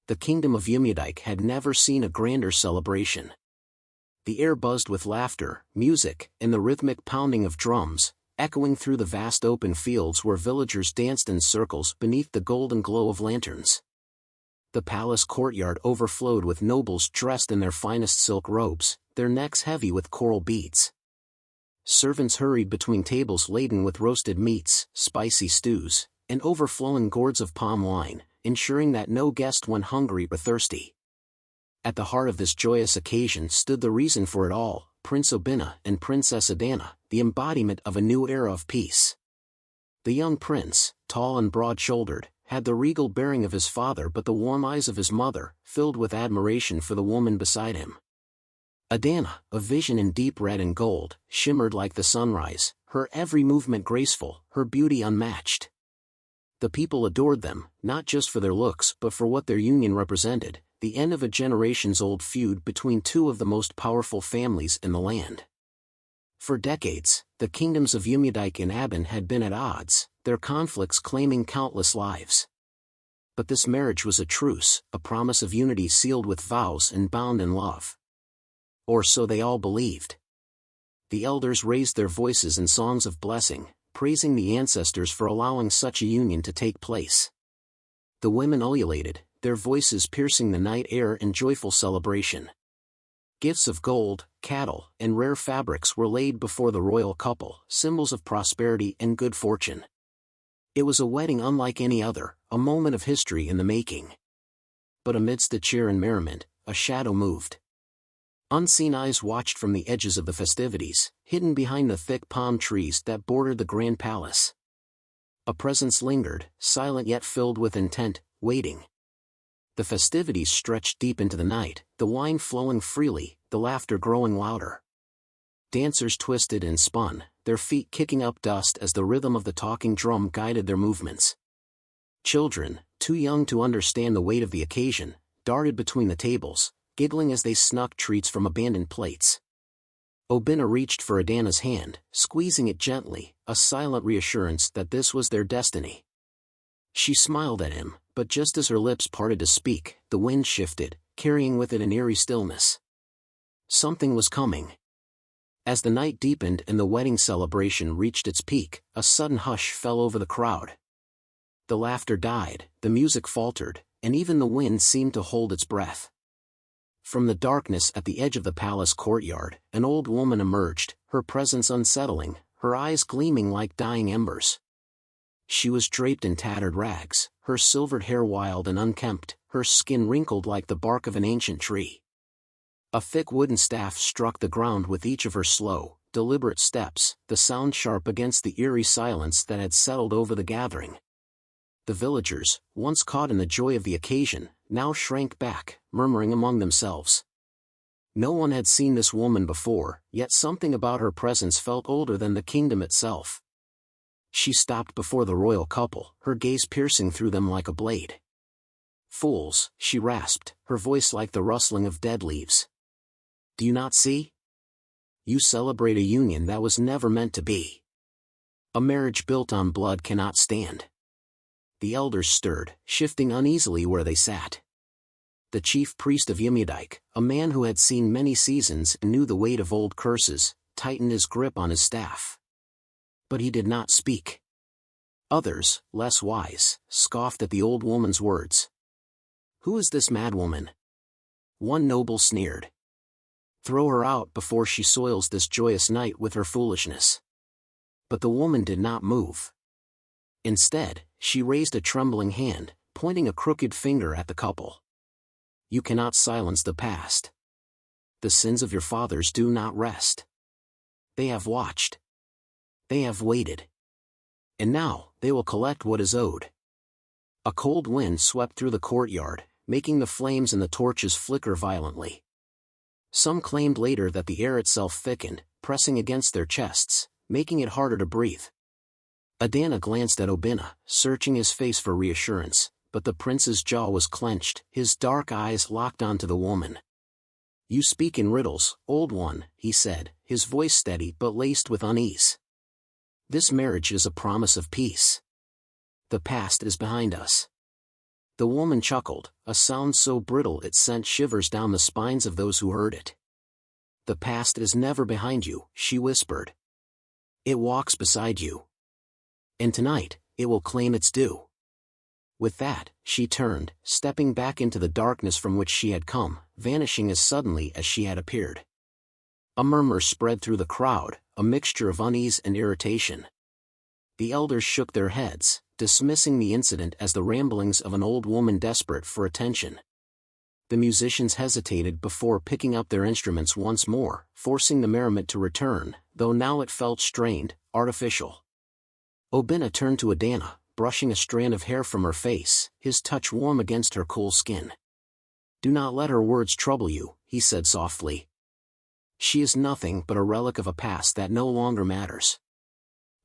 the kingdom of NEWLYWEDS had never seen a grander celebration. The air buzzed with laughter, music, and the rhythmic pounding of drums, echoing through the vast open fields where villagers danced in circles beneath the golden glow of lanterns. The palace courtyard overflowed with nobles dressed in their finest silk robes, their necks heavy with coral beads. Servants hurried between tables laden with roasted meats, spicy stews, and overflowing gourds of palm wine, ensuring that no guest went hungry or thirsty. At the heart of this joyous occasion stood the reason for it all, Prince Obinna and Princess Adanna, the embodiment of a new era of peace. The young prince, tall and broad-shouldered, had the regal bearing of his father but the warm eyes of his mother, filled with admiration for the woman beside him. Adanna, a vision in deep red and gold, shimmered like the sunrise, her every movement graceful, her beauty unmatched. The people adored them, not just for their looks but for what their union represented, the end of a generations-old feud between two of the most powerful families in the land. For decades, the kingdoms of NEWLYWEDS and Obinna had been at odds, their conflicts claiming countless lives. But this marriage was a truce, a promise of unity sealed with vows and bound in love. Or so they all believed. The elders raised their voices in songs of blessing, praising the ancestors for allowing such a union to take place. The women ululated, their voices piercing the night air in joyful celebration. Gifts of gold, cattle, and rare fabrics were laid before the royal couple, symbols of prosperity and good fortune. It was a wedding unlike any other, a moment of history in the making. But amidst the cheer and merriment, a shadow moved. Unseen eyes watched from the edges of the festivities, hidden behind the thick palm trees that bordered the grand palace. A presence lingered, silent yet filled with intent, waiting. The festivities stretched deep into the night, the wine flowing freely, the laughter growing louder. Dancers twisted and spun, their feet kicking up dust as the rhythm of the talking drum guided their movements. Children, too young to understand the weight of the occasion, darted between the tables, giggling as they snuck treats from abandoned plates. Obinna reached for Adanna's hand, squeezing it gently, a silent reassurance that this was their destiny. She smiled at him, but just as her lips parted to speak, the wind shifted, carrying with it an eerie stillness. Something was coming. As the night deepened and the wedding celebration reached its peak, a sudden hush fell over the crowd. The laughter died, the music faltered, and even the wind seemed to hold its breath. From the darkness at the edge of the palace courtyard, an old woman emerged, her presence unsettling, her eyes gleaming like dying embers. She was draped in tattered rags, her silvered hair wild and unkempt, her skin wrinkled like the bark of an ancient tree. A thick wooden staff struck the ground with each of her slow, deliberate steps, the sound sharp against the eerie silence that had settled over the gathering. The villagers, once caught in the joy of the occasion, now shrank back, murmuring among themselves. No one had seen this woman before, yet something about her presence felt older than the kingdom itself. She stopped before the royal couple, her gaze piercing through them like a blade. "Fools," she rasped, her voice like the rustling of dead leaves. "Do you not see? You celebrate a union that was never meant to be. A marriage built on blood cannot stand." The elders stirred, shifting uneasily where they sat. The chief priest of NEWLYWEDS, a man who had seen many seasons and knew the weight of old curses, tightened his grip on his staff. But he did not speak. Others, less wise, scoffed at the old woman's words. "Who is this madwoman?" One noble sneered. "Throw her out before she soils this joyous night with her foolishness." But the woman did not move. Instead, she raised a trembling hand, pointing a crooked finger at the couple. "You cannot silence the past. The sins of your fathers do not rest. They have watched. They have waited. And now, they will collect what is owed." A cold wind swept through the courtyard, making the flames and the torches flicker violently. Some claimed later that the air itself thickened, pressing against their chests, making it harder to breathe. Adanna glanced at Obinna, searching his face for reassurance, but the prince's jaw was clenched, his dark eyes locked onto the woman. "You speak in riddles, old one," he said, his voice steady but laced with unease. "This marriage is a promise of peace. The past is behind us. The woman chuckled, a sound so brittle it sent shivers down the spines of those who heard it. "The past is never behind you," she whispered. "It walks beside you. And tonight, it will claim its due." With that, she turned, stepping back into the darkness from which she had come, vanishing as suddenly as she had appeared. A murmur spread through the crowd, a mixture of unease and irritation. The elders shook their heads, dismissing the incident as the ramblings of an old woman desperate for attention. The musicians hesitated before picking up their instruments once more, forcing the merriment to return, though now it felt strained, artificial. Obinna turned to Adanna, brushing a strand of hair from her face, his touch warm against her cool skin. "Do not let her words trouble you," he said softly. "She is nothing but a relic of a past that no longer matters."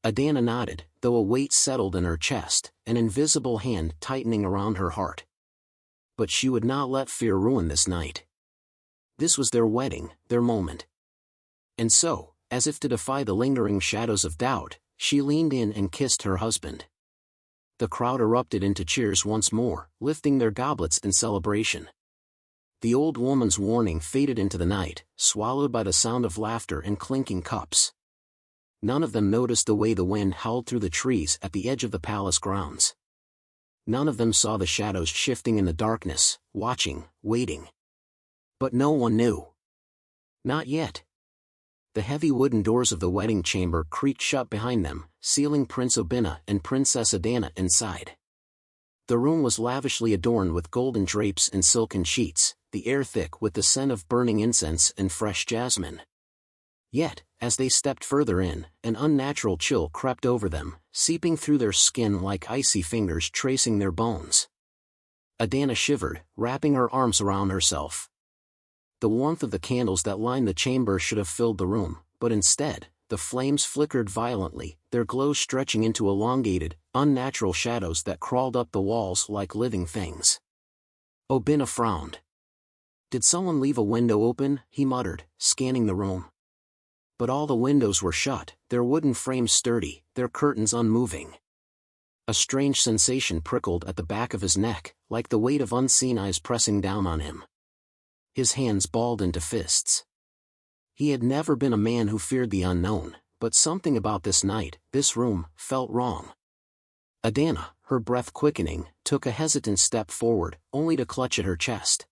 Adanna nodded, though a weight settled in her chest, an invisible hand tightening around her heart. But she would not let fear ruin this night. This was their wedding, their moment. And so, as if to defy the lingering shadows of doubt, she leaned in and kissed her husband. The crowd erupted into cheers once more, lifting their goblets in celebration. The old woman's warning faded into the night, swallowed by the sound of laughter and clinking cups. None of them noticed the way the wind howled through the trees at the edge of the palace grounds. None of them saw the shadows shifting in the darkness, watching, waiting. But no one knew. Not yet. The heavy wooden doors of the wedding chamber creaked shut behind them, sealing Prince Obinna and Princess Adanna inside. The room was lavishly adorned with golden drapes and silken sheets, the air thick with the scent of burning incense and fresh jasmine. Yet, as they stepped further in, an unnatural chill crept over them, seeping through their skin like icy fingers tracing their bones. Adanna shivered, wrapping her arms around herself. The warmth of the candles that lined the chamber should have filled the room, but instead, the flames flickered violently, their glow stretching into elongated, unnatural shadows that crawled up the walls like living things. Obinna frowned. "Did someone leave a window open?" he muttered, scanning the room. But all the windows were shut, their wooden frames sturdy, their curtains unmoving. A strange sensation prickled at the back of his neck, like the weight of unseen eyes pressing down on him. His hands balled into fists. He had never been a man who feared the unknown, but something about this night, this room, felt wrong. Adanna, her breath quickening, took a hesitant step forward, only to clutch at her chest.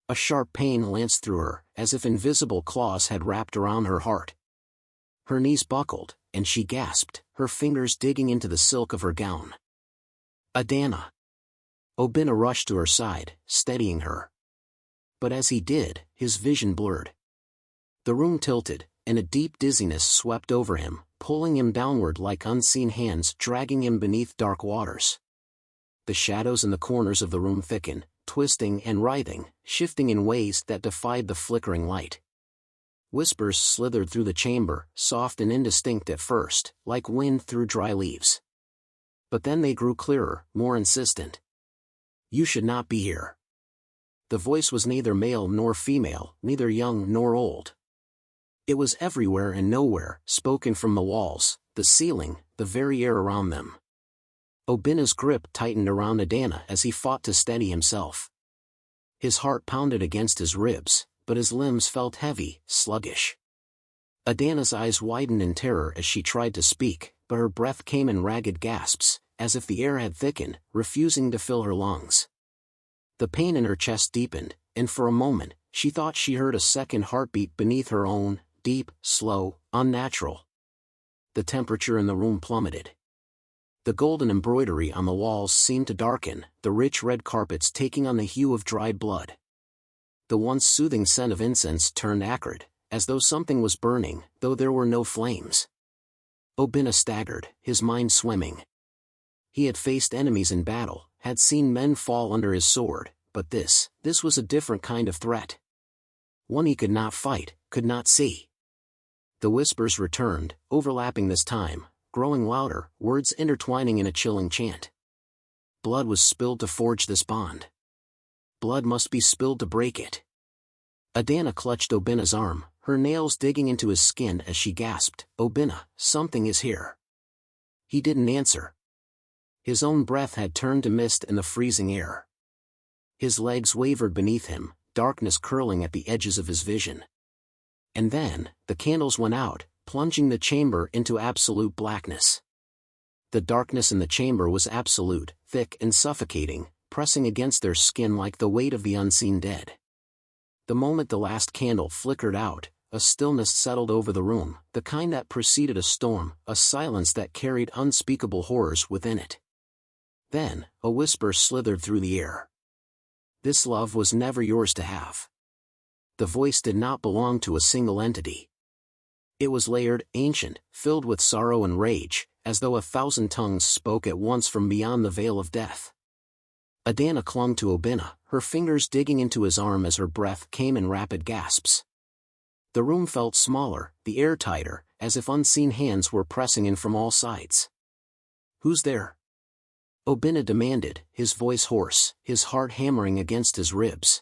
A sharp pain lanced through her, as if invisible claws had wrapped around her heart. Her knees buckled, and she gasped, her fingers digging into the silk of her gown. "Adanna!" Obinna rushed to her side, steadying her. But as he did, his vision blurred. The room tilted, and a deep dizziness swept over him, pulling him downward like unseen hands dragging him beneath dark waters. The shadows in the corners of the room thickened, twisting and writhing, shifting in ways that defied the flickering light. Whispers slithered through the chamber, soft and indistinct at first, like wind through dry leaves. But then they grew clearer, more insistent. "You should not be here." The voice was neither male nor female, neither young nor old. It was everywhere and nowhere, spoken from the walls, the ceiling, the very air around them. Obinna's grip tightened around Adanna as he fought to steady himself. His heart pounded against his ribs, but his limbs felt heavy, sluggish. Adanna's eyes widened in terror as she tried to speak, but her breath came in ragged gasps, as if the air had thickened, refusing to fill her lungs. The pain in her chest deepened, and for a moment, she thought she heard a second heartbeat beneath her own, deep, slow, unnatural. The temperature in the room plummeted. The golden embroidery on the walls seemed to darken, the rich red carpets taking on the hue of dried blood. The once soothing scent of incense turned acrid, as though something was burning, though there were no flames. Obinna staggered, his mind swimming. He had faced enemies in battle, had seen men fall under his sword, but this was a different kind of threat. One he could not fight, could not see. The whispers returned, overlapping this time, growing louder, words intertwining in a chilling chant. Blood was spilled to forge this bond. Blood must be spilled to break it. Adanna clutched Obinna's arm, her nails digging into his skin as she gasped, "Obinna, something is here." He didn't answer. His own breath had turned to mist in the freezing air. His legs wavered beneath him, darkness curling at the edges of his vision. And then, the candles went out, plunging the chamber into absolute blackness. The darkness in the chamber was absolute, thick and suffocating, pressing against their skin like the weight of the unseen dead. The moment the last candle flickered out, a stillness settled over the room, the kind that preceded a storm, a silence that carried unspeakable horrors within it. Then, a whisper slithered through the air. "This love was never yours to have." The voice did not belong to a single entity. It was layered, ancient, filled with sorrow and rage, as though 1,000 tongues spoke at once from beyond the veil of death. Adanna clung to Obinna, her fingers digging into his arm as her breath came in rapid gasps. The room felt smaller, the air tighter, as if unseen hands were pressing in from all sides. "Who's there?" Obinna demanded, his voice hoarse, his heart hammering against his ribs.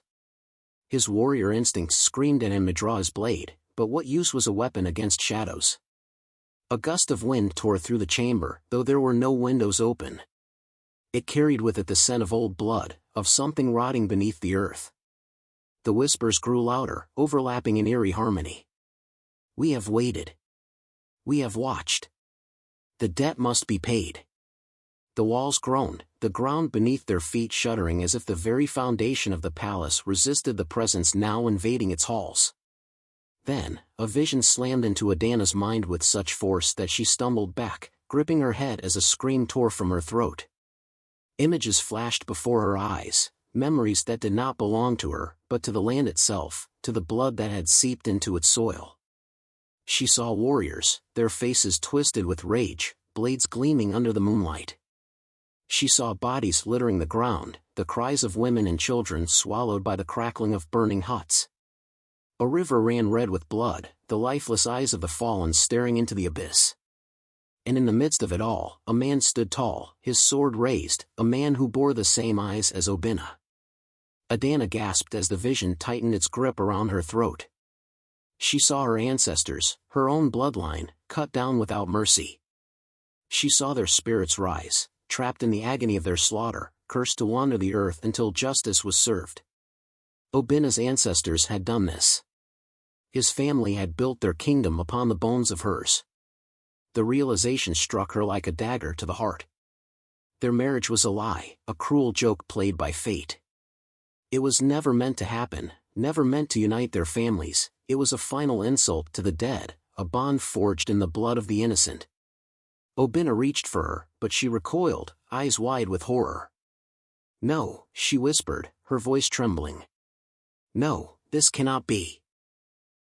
His warrior instincts screamed at him to draw his blade, but what use was a weapon against shadows? A gust of wind tore through the chamber, though there were no windows open. It carried with it the scent of old blood, of something rotting beneath the earth. The whispers grew louder, overlapping in eerie harmony. "We have waited. We have watched. The debt must be paid." The walls groaned, the ground beneath their feet shuddering as if the very foundation of the palace resisted the presence now invading its halls. Then, a vision slammed into Adanna's mind with such force that she stumbled back, gripping her head as a scream tore from her throat. Images flashed before her eyes, memories that did not belong to her, but to the land itself, to the blood that had seeped into its soil. She saw warriors, their faces twisted with rage, blades gleaming under the moonlight. She saw bodies littering the ground, the cries of women and children swallowed by the crackling of burning huts. A river ran red with blood, the lifeless eyes of the fallen staring into the abyss. And in the midst of it all, a man stood tall, his sword raised, a man who bore the same eyes as Obinna. Adanna gasped as the vision tightened its grip around her throat. She saw her ancestors, her own bloodline, cut down without mercy. She saw their spirits rise, trapped in the agony of their slaughter, cursed to wander the earth until justice was served. Obinna's ancestors had done this. His family had built their kingdom upon the bones of hers. The realization struck her like a dagger to the heart. Their marriage was a lie, a cruel joke played by fate. It was never meant to happen, never meant to unite their families. It was a final insult to the dead, a bond forged in the blood of the innocent. Obinna reached for her, but she recoiled, eyes wide with horror. "No," she whispered, her voice trembling. "No, this cannot be."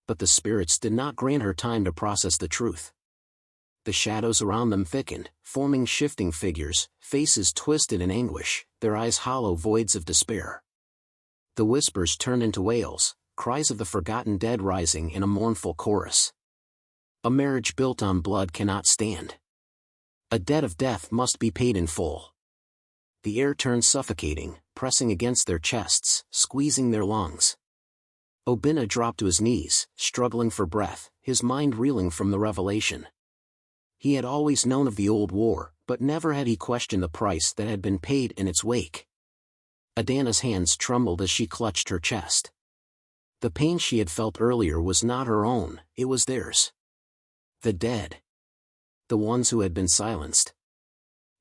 But the spirits did not grant her time to process the truth. The shadows around them thickened, forming shifting figures, faces twisted in anguish, their eyes hollow voids of despair. The whispers turned into wails, cries of the forgotten dead rising in a mournful chorus. A marriage built on blood cannot stand. A debt of death must be paid in full. The air turned suffocating, pressing against their chests, squeezing their lungs. Obinna dropped to his knees, struggling for breath, his mind reeling from the revelation. He had always known of the old war, but never had he questioned the price that had been paid in its wake. Adanna's hands trembled as she clutched her chest. The pain she had felt earlier was not her own, it was theirs. The dead. The ones who had been silenced.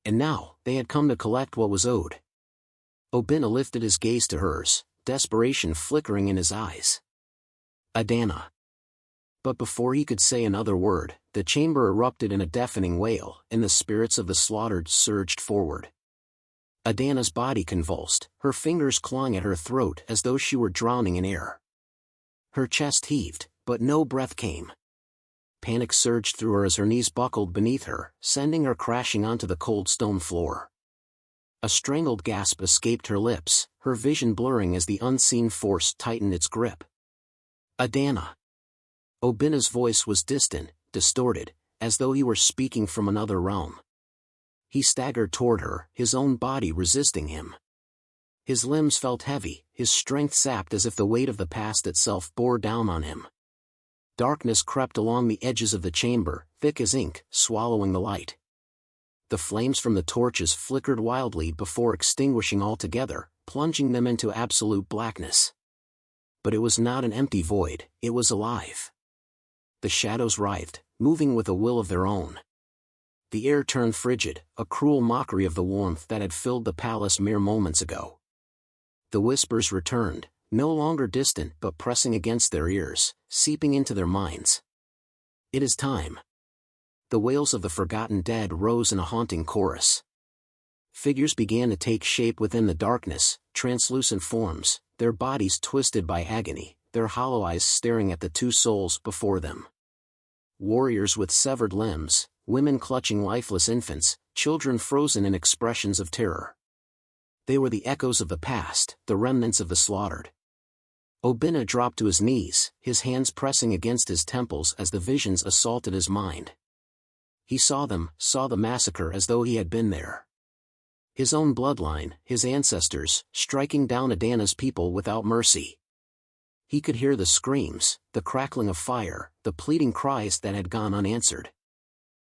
And now, they had come to collect what was owed. Obinna lifted his gaze to hers, desperation flickering in his eyes. "Adanna." But before he could say another word, the chamber erupted in a deafening wail, and the spirits of the slaughtered surged forward. Adanna's body convulsed, her fingers clawing at her throat as though she were drowning in air. Her chest heaved, but no breath came. Panic surged through her as her knees buckled beneath her, sending her crashing onto the cold stone floor. A strangled gasp escaped her lips, her vision blurring as the unseen force tightened its grip. "Adanna." Obinna's voice was distant, distorted, as though he were speaking from another realm. He staggered toward her, his own body resisting him. His limbs felt heavy, his strength sapped as if the weight of the past itself bore down on him. Darkness crept along the edges of the chamber, thick as ink, swallowing the light. The flames from the torches flickered wildly before extinguishing altogether, plunging them into absolute blackness. But it was not an empty void, it was alive. The shadows writhed, moving with a will of their own. The air turned frigid, a cruel mockery of the warmth that had filled the palace mere moments ago. The whispers returned, no longer distant but pressing against their ears, seeping into their minds. It is time. The wails of the forgotten dead rose in a haunting chorus. Figures began to take shape within the darkness, translucent forms, their bodies twisted by agony, their hollow eyes staring at the two souls before them. Warriors with severed limbs, women clutching lifeless infants, children frozen in expressions of terror. They were the echoes of the past, the remnants of the slaughtered. Obinna dropped to his knees, his hands pressing against his temples as the visions assaulted his mind. He saw the massacre as though he had been there. His own bloodline, his ancestors, striking down Adanna's people without mercy. He could hear the screams, the crackling of fire, the pleading cries that had gone unanswered.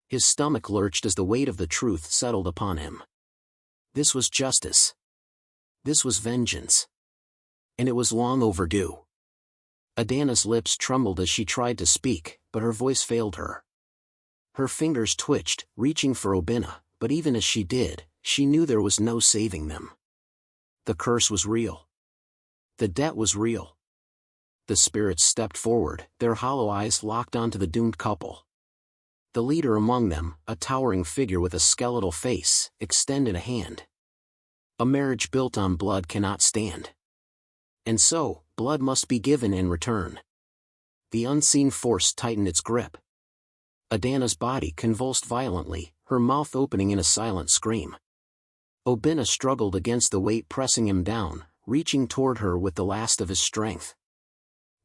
His stomach lurched as the weight of the truth settled upon him. This was justice. This was vengeance. And it was long overdue. Adanna's lips trembled as she tried to speak, but her voice failed her. Her fingers twitched, reaching for Obinna, but even as she did, she knew there was no saving them. The curse was real. The debt was real. The spirits stepped forward, their hollow eyes locked onto the doomed couple. The leader among them, a towering figure with a skeletal face, extended a hand. A marriage built on blood cannot stand. And so, blood must be given in return. The unseen force tightened its grip. Adanna's body convulsed violently, her mouth opening in a silent scream. Obinna struggled against the weight pressing him down, reaching toward her with the last of his strength.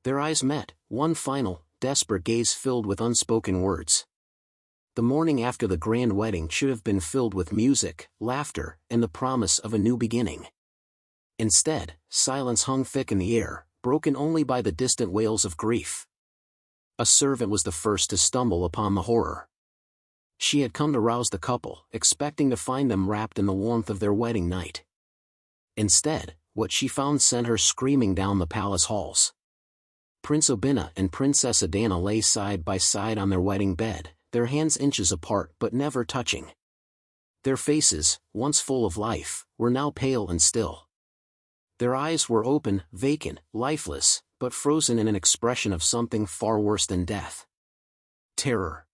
Their eyes met, one final, desperate gaze filled with unspoken words. The morning after the grand wedding should have been filled with music, laughter, and the promise of a new beginning. Instead, silence hung thick in the air, broken only by the distant wails of grief. A servant was the first to stumble upon the horror. She had come to rouse the couple, expecting to find them wrapped in the warmth of their wedding night. Instead, what she found sent her screaming down the palace halls. Prince Obinna and Princess Adanna lay side by side on their wedding bed, their hands inches apart but never touching. Their faces, once full of life, were now pale and still. Their eyes were open, vacant, lifeless, but frozen in an expression of something far worse than death. Terror.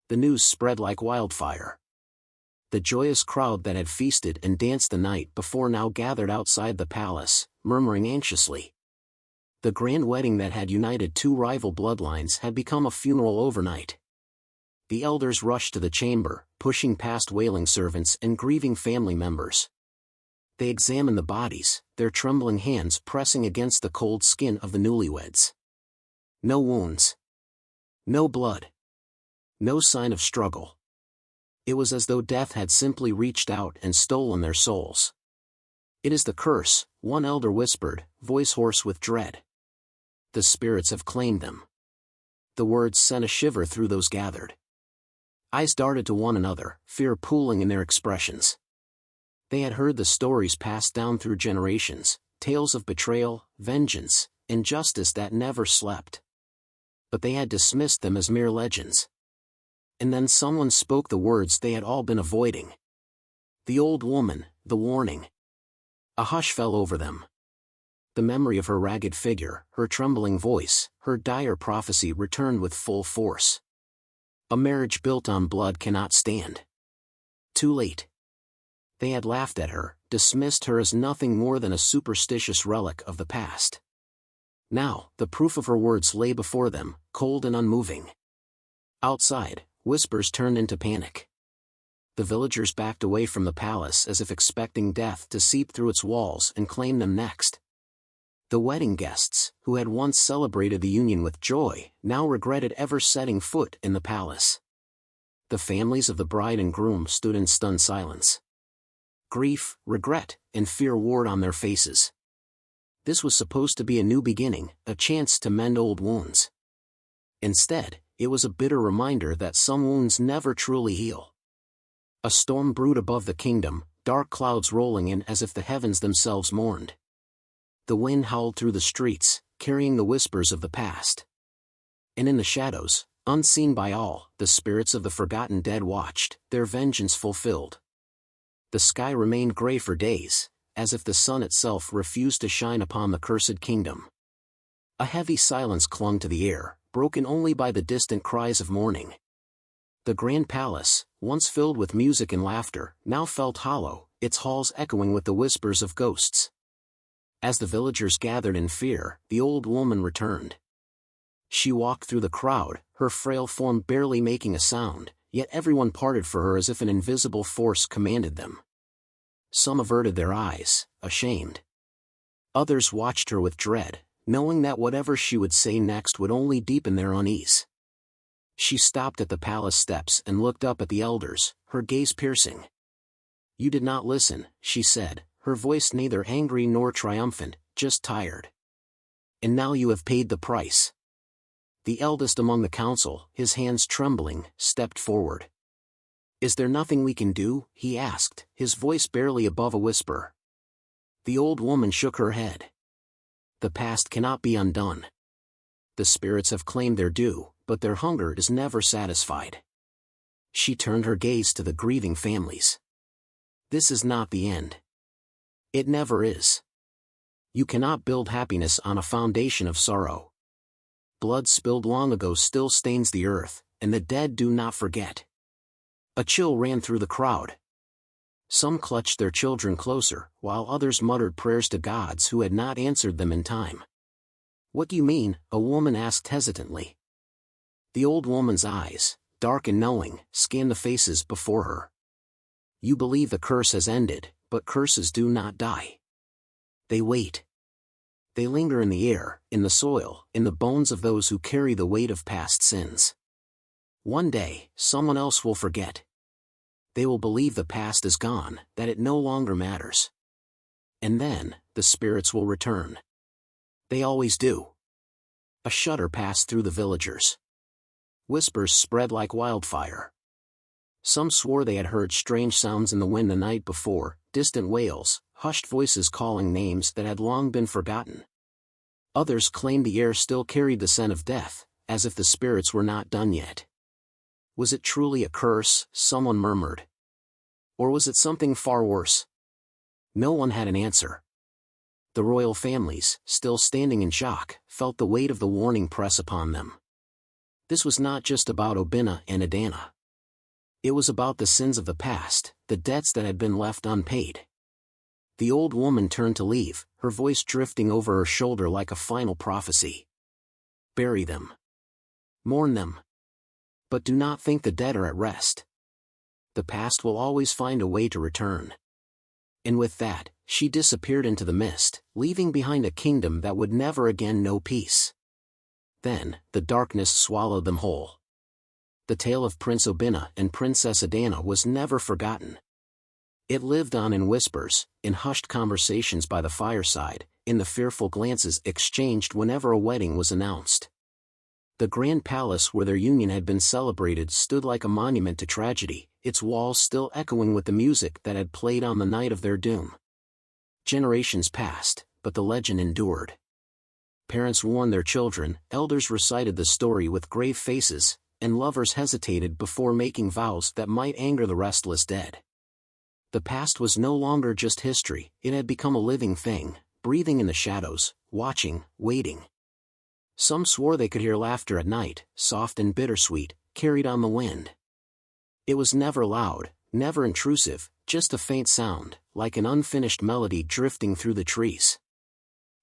The news spread like wildfire. The joyous crowd that had feasted and danced the night before now gathered outside the palace, murmuring anxiously. The grand wedding that had united two rival bloodlines had become a funeral overnight. The elders rushed to the chamber, pushing past wailing servants and grieving family members. They examined the bodies, their trembling hands pressing against the cold skin of the newlyweds. No wounds. No blood. No sign of struggle. It was as though death had simply reached out and stolen their souls. "It is the curse," one elder whispered, voice hoarse with dread. "The spirits have claimed them." The words sent a shiver through those gathered. Eyes darted to one another, fear pooling in their expressions. They had heard the stories passed down through generations, tales of betrayal, vengeance, injustice that never slept. But they had dismissed them as mere legends. And then someone spoke the words they had all been avoiding. The old woman, the warning. A hush fell over them. The memory of her ragged figure, her trembling voice, her dire prophecy returned with full force. A marriage built on blood cannot stand. Too late. They had laughed at her, dismissed her as nothing more than a superstitious relic of the past. Now, the proof of her words lay before them, cold and unmoving. Outside, whispers turned into panic. The villagers backed away from the palace as if expecting death to seep through its walls and claim them next. The wedding guests, who had once celebrated the union with joy, now regretted ever setting foot in the palace. The families of the bride and groom stood in stunned silence. Grief, regret, and fear warred on their faces. This was supposed to be a new beginning, a chance to mend old wounds. Instead, it was a bitter reminder that some wounds never truly heal. A storm brewed above the kingdom, dark clouds rolling in as if the heavens themselves mourned. The wind howled through the streets, carrying the whispers of the past. And in the shadows, unseen by all, the spirits of the forgotten dead watched, their vengeance fulfilled. The sky remained gray for days, as if the sun itself refused to shine upon the cursed kingdom. A heavy silence clung to the air, broken only by the distant cries of mourning. The grand palace, once filled with music and laughter, now felt hollow, its halls echoing with the whispers of ghosts. As the villagers gathered in fear, the old woman returned. She walked through the crowd, her frail form barely making a sound, yet everyone parted for her as if an invisible force commanded them. Some averted their eyes, ashamed. Others watched her with dread, knowing that whatever she would say next would only deepen their unease. She stopped at the palace steps and looked up at the elders, her gaze piercing. "You did not listen," she said, her voice neither angry nor triumphant, just tired. "And now you have paid the price." The eldest among the council, his hands trembling, stepped forward. "Is there nothing we can do?" he asked, his voice barely above a whisper. The old woman shook her head. "The past cannot be undone. The spirits have claimed their due, but their hunger is never satisfied." She turned her gaze to the grieving families. "This is not the end. It never is. You cannot build happiness on a foundation of sorrow. Blood spilled long ago still stains the earth, and the dead do not forget." A chill ran through the crowd. Some clutched their children closer, while others muttered prayers to gods who had not answered them in time. "What do you mean?" a woman asked hesitantly. The old woman's eyes, dark and knowing, scanned the faces before her. "You believe the curse has ended, but curses do not die. They wait. They linger in the air, in the soil, in the bones of those who carry the weight of past sins. One day, someone else will forget. They will believe the past is gone, that it no longer matters. And then, the spirits will return. They always do." A shudder passed through the villagers. Whispers spread like wildfire. Some swore they had heard strange sounds in the wind the night before, distant wails, hushed voices calling names that had long been forgotten. Others claimed the air still carried the scent of death, as if the spirits were not done yet. Was it truly a curse, someone murmured? Or was it something far worse? No one had an answer. The royal families, still standing in shock, felt the weight of the warning press upon them. This was not just about Obinna and Adanna. It was about the sins of the past, the debts that had been left unpaid. The old woman turned to leave, her voice drifting over her shoulder like a final prophecy. "Bury them. Mourn them. But do not think the dead are at rest. The past will always find a way to return." And with that, she disappeared into the mist, leaving behind a kingdom that would never again know peace. Then, the darkness swallowed them whole. The tale of Prince Obinna and Princess Adanna was never forgotten. It lived on in whispers, in hushed conversations by the fireside, in the fearful glances exchanged whenever a wedding was announced. The grand palace where their union had been celebrated stood like a monument to tragedy, its walls still echoing with the music that had played on the night of their doom. Generations passed, but the legend endured. Parents warned their children, elders recited the story with grave faces, and lovers hesitated before making vows that might anger the restless dead. The past was no longer just history, it had become a living thing, breathing in the shadows, watching, waiting. Some swore they could hear laughter at night, soft and bittersweet, carried on the wind. It was never loud, never intrusive, just a faint sound, like an unfinished melody drifting through the trees.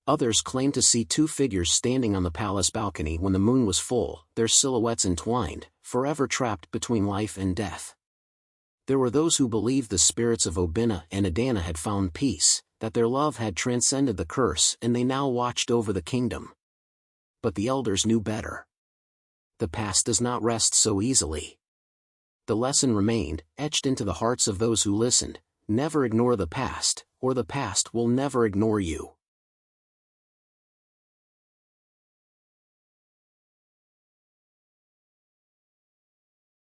Others claimed to see two figures standing on the palace balcony when the moon was full, their silhouettes entwined, forever trapped between life and death. There were those who believed the spirits of Obinna and Adanna had found peace, that their love had transcended the curse and they now watched over the kingdom. But the elders knew better. The past does not rest so easily. The lesson remained, etched into the hearts of those who listened: never ignore the past, or the past will never ignore you.